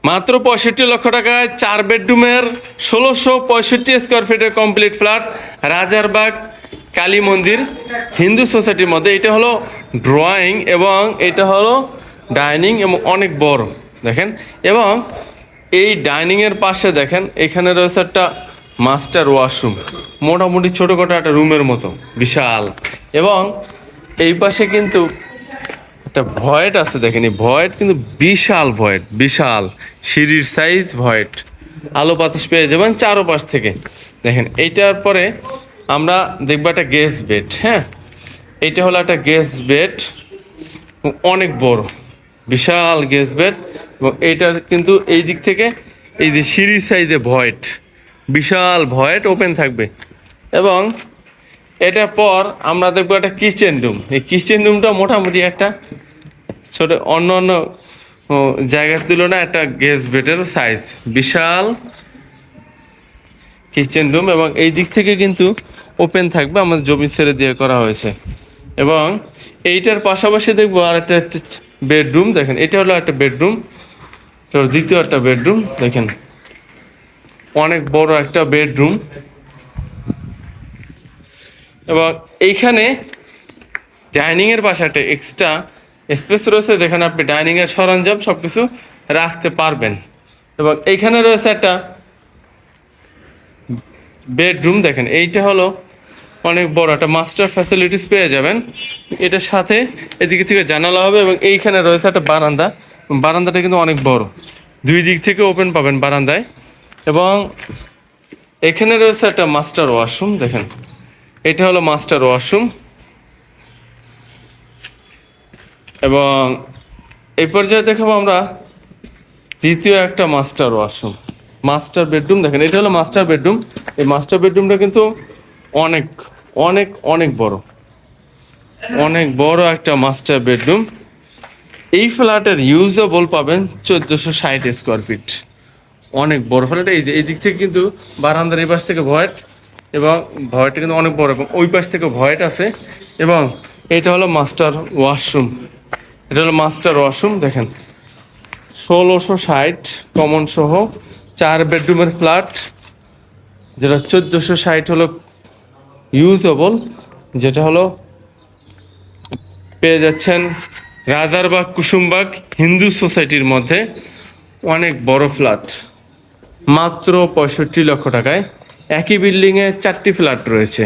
মাত্র 65 লক্ষ টাকায় 4 বেডরুমের 1665 স্কোয়ার ফিটের কমপ্লিট ফ্ল্যাট, রাজারবাগ কালী মন্দির হিন্দু সোসাইটির মধ্যে। এটা হলো ড্রয়িং এবং এটা হলো ডাইনিং এবং অনেক বড় দেখেন। এবং এই ডাইনিংয়ের পাশে দেখেন এখানে রয়েছে একটা মাস্টার ওয়াশরুম, মোটামুটি ছোটোখাটো একটা রুমের মতো বিশাল। এবং এই পাশে কিন্তু একটা ভয়েট আছে দেখেন, এই ভয়েট কিন্তু বিশাল ভয়েট, বিশাল সিঁড়ির সাইজ ভয়েট, আলো বাতাস পেয়ে যাবেন চারোপাশ থেকে দেখেন। এইটার পরে আমরা দেখবো একটা গেস্ট বেড। হ্যাঁ, এইটা হলো একটা গেস্ট বেড, অনেক বড় বিশাল গেস্ট বেড। এবং এইটার কিন্তু এই দিক থেকে এই যে সিঁড়ির সাইজে ভয়েট, বিশাল ভয়েট ওপেন থাকবে। এবং এটার পর আমরা দেখবো একটা কিচেন রুম। এই কিচেন রুমটা মোটামুটি একটা ছোট, অন্য অন্য জায়গার তুলনায় একটা গেস্ট বেডের সাইজ, বিশাল কিচেন রুম। এবং এই দিক থেকে কিন্তু ওপেন থাকবে, আমাদের জমি ছেড়ে দিয়ে করা হয়েছে। এবং এইটার পাশাপাশি দেখবো আর একটা বেডরুম দেখেন, এটা হলো একটা বেডরুম, দ্বিতীয় একটা বেডরুম দেখেন, অনেক বড় একটা বেডরুম। এবং এইখানে ডাইনিংয়ের পাশে একটা এক্সট্রা স্পেস রয়েছে, যেখানে আপনি ডাইনিংয়ের সরঞ্জাম সব কিছু রাখতে পারবেন। এবং এইখানে রয়েছে একটা বেডরুম দেখেন, এইটা হলো অনেক বড় একটা মাস্টার ফ্যাসিলিটিস পেয়ে যাবেন। এটার সাথে এদিকে থেকে জানালা হবে এবং এইখানে রয়েছে একটা বারান্দা, বারান্দাটা কিন্তু অনেক বড়, দুই দিক থেকে ওপেন পাবেন বারান্দায়। এবং এখানে রয়েছে একটা মাস্টার ওয়াশরুম দেখেন, এটা হলো মাস্টার ওয়াশরুম। এবং এই পর্যায়ে দেখাবো আমরা দ্বিতীয় একটা মাস্টার ওয়াশরুম, মাস্টার বেডরুম দেখেন, এটা হলো মাস্টার বেডরুম। এই মাস্টার বেডরুমটা কিন্তু অনেক অনেক অনেক বড়, অনেক বড় একটা মাস্টার বেডরুম। এই ফ্ল্যাটের ইউজেবল পাবেন 1460 স্কোয়ার ফিট, অনেক বড় ফ্ল্যাট। এই দিক থেকে কিন্তু বারান্দার এই পাশ থেকে ভয়েট, এবং ভয়েটটা কিন্তু অনেক বড়, এবং ওই পাশ থেকে ভয়েট আছে। এবং এটা হলো মাস্টার ওয়াশরুম, এটা হলো মাস্টার ওয়াশরুম দেখেন, 1660 কমন সহ 4 বেডরুমের ফ্ল্যাট, যেটা 1460 হলো ইউজেবল, যেটা হলো পেয়ে যাচ্ছেন রাজারবাগ কুসুমবাগ হিন্দু সোসাইটির মধ্যে। অনেক বড় ফ্ল্যাট, মাত্র 65 লক্ষ টাকায়। একই বিল্ডিংয়ে 4টি ফ্ল্যাট রয়েছে।